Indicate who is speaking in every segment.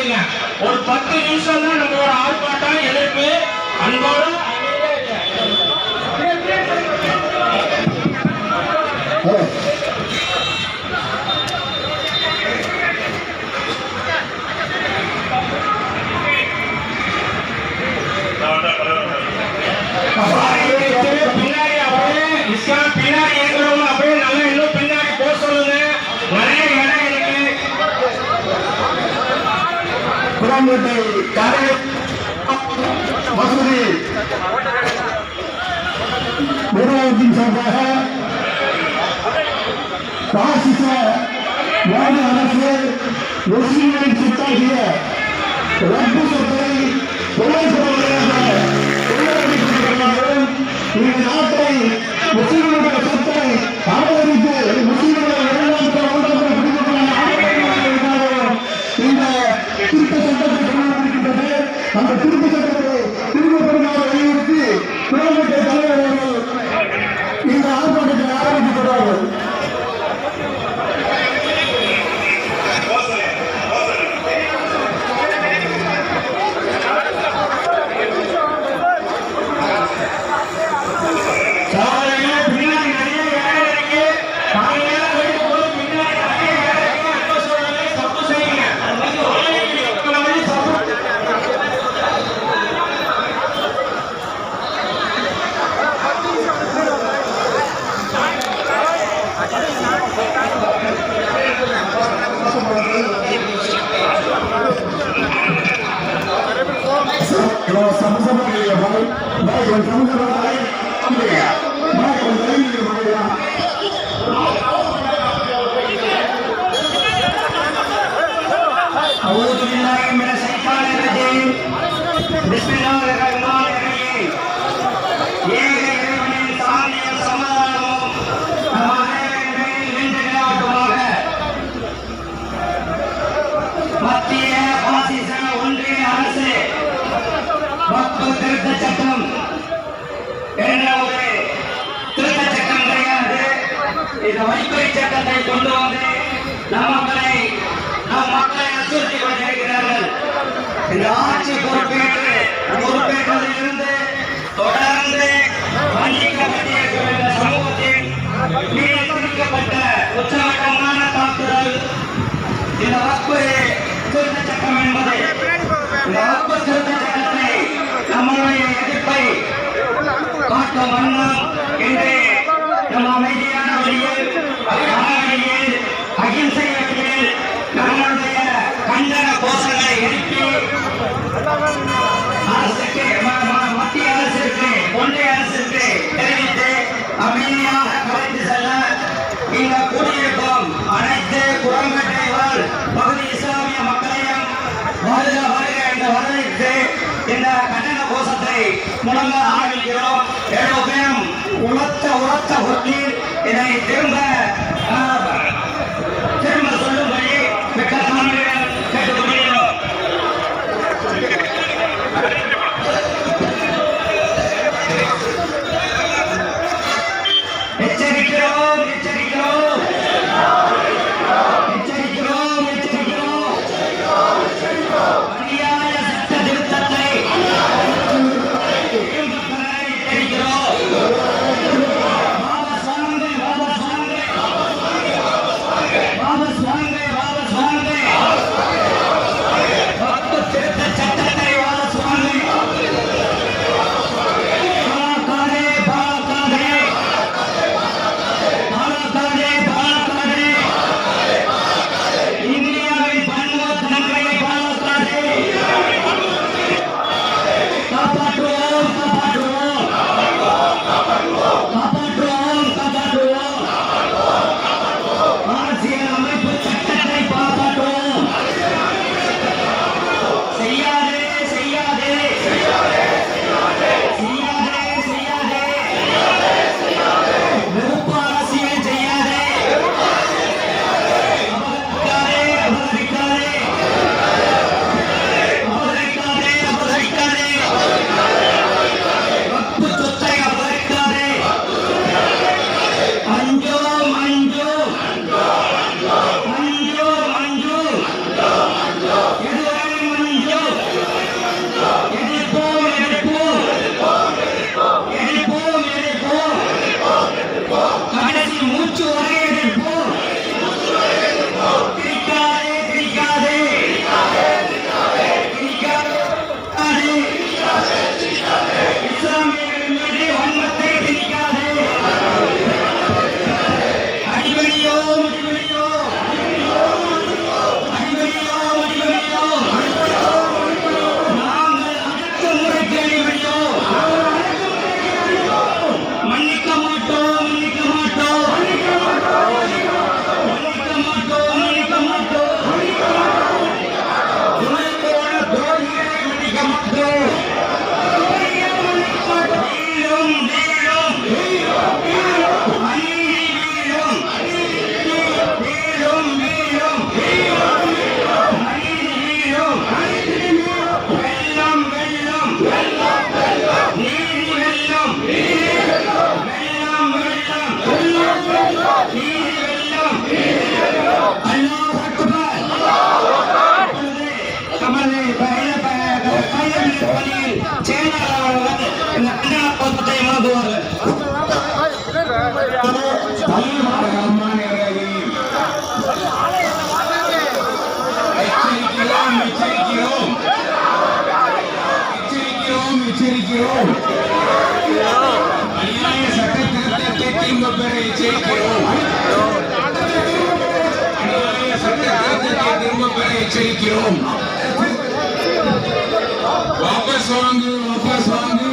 Speaker 1: வச்சுங்க. ஒரு 10 நிமிஷம் தான் நம்மளோட ஆர்ப்பாட்டம் எதிர்ப்பு. அன்போட பின்னாடி அப்படியே பின்னாடி இருக்கிறவங்க அப்படியே நல்லா இன்னும் பின்னாடி போக சொல்லுங்க. நிறைய இடம் இருக்கு.
Speaker 2: குரம்பேட்டை கரை மசூதி நிர்வாகத்தின் சார்பாக பாசிச மாநில அரசு முஸ்லிம்களின் சொத்தாகிய ரப்பு சொத்தை இந்த நாட்டை முஸ்லிம்களுடைய சொத்தை ஆதரித்து முஸ்லிம்களை இந்த திருத்த சட்டத்தை கொண்டிருக்கின்றது. அந்த திருத்த சட்டத்தை திரும்ப பெருமாள் வலியுறுத்தி குரம்பேட்டை தலைவர் அவர்கள் இந்த ஆர்ப்பாட்டத்தை ஆரம்பிக்கிறார்கள்.
Speaker 1: மத்திய பாசிச ஒன்றிய அரசு வக்ஃபு திருத்த சட்டம் என்ற ஒரு திருத்த சட்டம் கிடையாது. இந்த வழிப்பறி சட்டத்தை கொண்டு வந்து நம் மக்களை அச்சுறுத்தி கொண்டிருக்கிறார்கள். இந்த ஆட்சி பொறுப்பேற்றதில் இருந்து தொடர்ந்து வஞ்சிக்கப்பட்டிருக்கும் இந்த சமூகத்தில் மீது திணிக்கப்பட்ட உச்சகட்டமான தாக்குதல் இந்த வக்ஃபு திருத்த சட்டம் என்பது. இந்த வக்ஃபு திருத்த சட்டத்தை நம்மளுடைய எதிர்ப்பை காட்டும் வண்ணம் என்று நம் அமைதியான வழியில் அகிம்சை வழியில் நம்மளுடைய கண்டன கோஷங்களை எழுப்பி அரசுக்கு மத்திய அரசிற்கு ஒன்றிய அரசிற்கு தெரிவித்து அமைதியாக கலைத்து செல்ல இந்த கூடியிருக்கும் அனைத்து குரம்பேட்டை பகுதி இஸ்லாமிய மக்களையும் வருக வருக என்று வரவேற்று இந்த கண்டன கோஷத்தை முழங்க ஆரம்பிக்கிறோம். எல்லோரும் உரத்த ஒட்டில் இதை திரும்ப சொல்லும்படி மிக்க தாழ்மையுடன் கேட்டுக்கொள்கிறோம். எச்சரிக்கிறோம் எச்சரிக்கிறோம் எச்சரிக்கிறோம் எச்சரிக்கிறோம். அநியாய சட்ட திருத்தத்தை எச்சரிக்கிறோம். வாபஸ் வாங்குங்கள் வாபஸ் வாங்குங்கள்.
Speaker 2: எச்சரிக்கிறோம். அநியாய சட்ட திருத்தத்தை திரும்ப பெற எச்சரிக்கிறோம். அநியாய சட்ட திருத்தத்தை திரும்ப பெற எச்சரிக்கிறோம். வாபஸ் வாங்கு, வாபஸ் வாங்கு,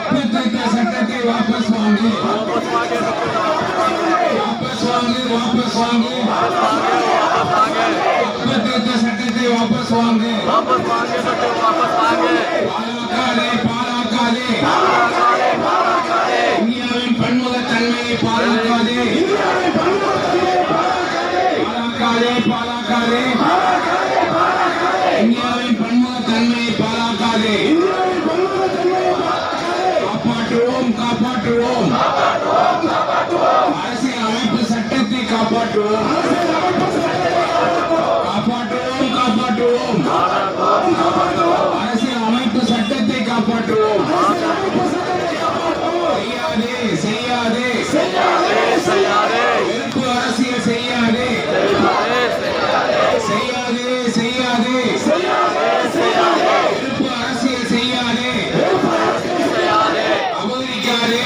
Speaker 2: திருத்த சட்டத்தை வாபஸ் வாங்கு, வாபஸ் வாங்கு, வாபஸ் வாங்கு, திருத்த சட்டத்தை வாபஸ் வாங்கு. பாலாக்காதே, பாலாக்காதே, இந்தியாவின் பன்முகத்தன்மையை பாலாக்காதே, பாலாக்காதே, இந்தியாவின் பன்முகத்தன்மையை பாலாக்காதே. காப்பாற்றுவோம், காப்பாற்றுவோம், அரசியல் அமைப்பு சட்டத்தை காப்பாற்றுவோம், காப்பாற்றுவோம், காப்பாற்றுவோம், அரசியல் அமைப்பு சட்டத்தை காப்பாற்றுவோம். செய்யாதே, செய்யாதே, வெறுப்பு அரசியல் செய்யாதே, வெறுப்பு அரசியல் செய்யாதே, அபகரிக்காதே,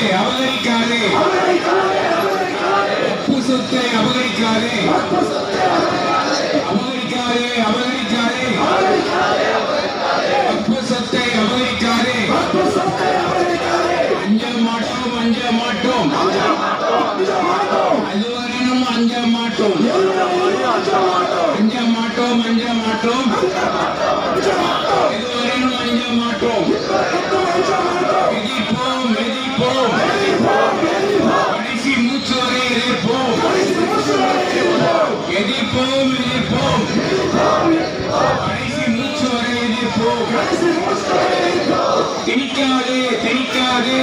Speaker 2: உப்பு சொத்தை அபகரிக்காதே, உப்பு சொத்தை அபகரிக்காதே. அஞ்ச மாட்டோம், அதுவரையும் அஞ்ச மாட்டோம், இதுவரையும் அஞ்ச மாட்டோம். மிதிப்போம், கடைசி மூச்சு வரை எதிர்ப்போம், எதிர்ப்போம், கடைசி மூச்சு வரை எதிர்ப்போம். திணிக்காதே,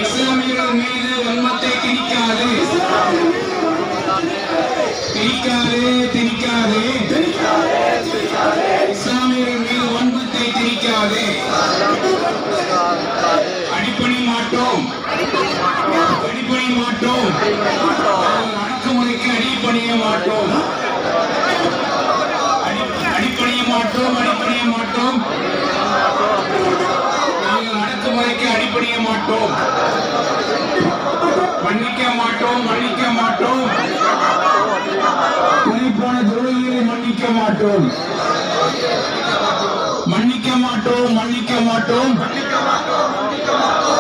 Speaker 2: இஸ்லாமியர்கள் மீது வன்மத்தை திணிக்காதே, இஸ்லாமியர்கள் மீது வன்மத்தை திணிக்காதே. அடிப்பணி மாட்டோம், அடக்குமுறைக்கு அடிப்பணிய மாட்டோம், நாங்கள் அடக்குமுறைக்கு அடிப்பணிய மாட்டோம், மன்னிக்க மாட்டோம், துணைப்போன துரோகிகளை மன்னிக்க மாட்டோம்,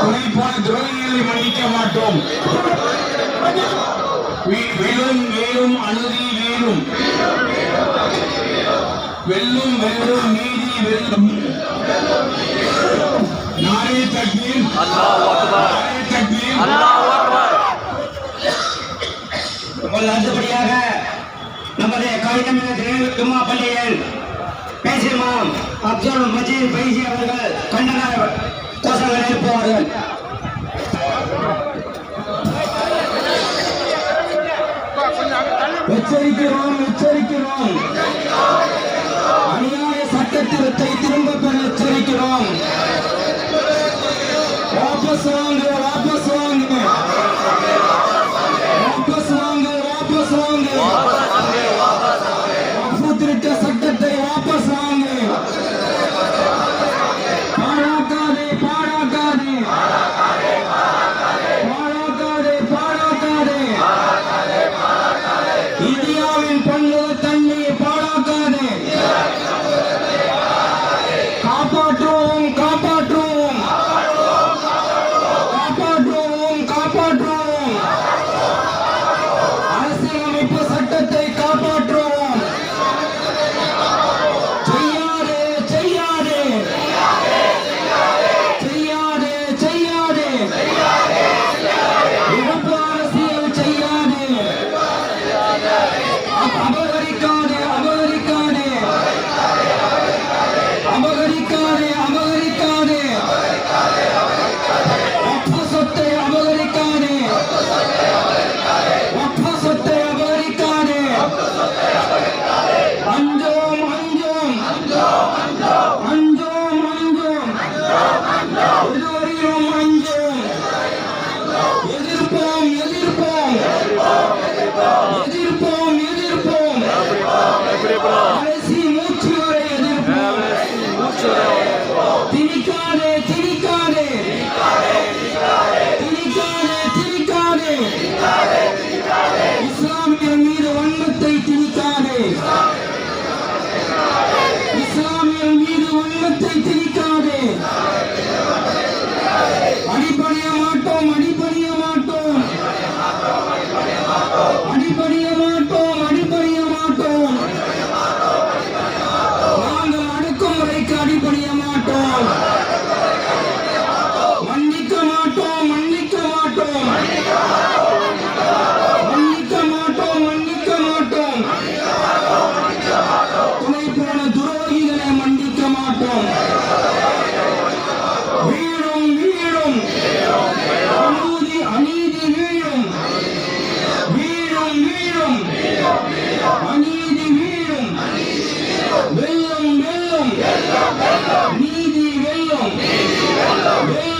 Speaker 2: துணைப்போன துரோகிகளை மன்னிக்க மாட்டோம். வேலும் அநீதி வெல்லும், நீதி வெல்லும். நாரே தக்பீர்,
Speaker 1: அடுத்தபடியாக நமது கவிதமிழ் ஜும்மா பள்ளியில் பேசியமாம் அப்துல் மஜீத் பைசி அவர்கள் கண்டன கோஷங்கள் எழுப்புவார்கள்.
Speaker 2: எச்சரிக்கிறோம், அநியாய சட்டத்திருத்தை திரும்ப பெற எச்சரிக்கிறோம். வாபஸ் வாங்கு, திருத்த சட்டத்தை வாபஸ் வாங்கு. பாழாக்காதே, இந்தியாவின் பன்முகத்தன்மையை பாழாக்காதே. காப்பாற்றுவோம், அரசியலமைப்பு சட்டத்தை காப்பாற்றுவோம். செய்யாதே, விருப்ப அரசியல் செய்யாதே, அபகரிக்காதே.
Speaker 3: போராட்டம்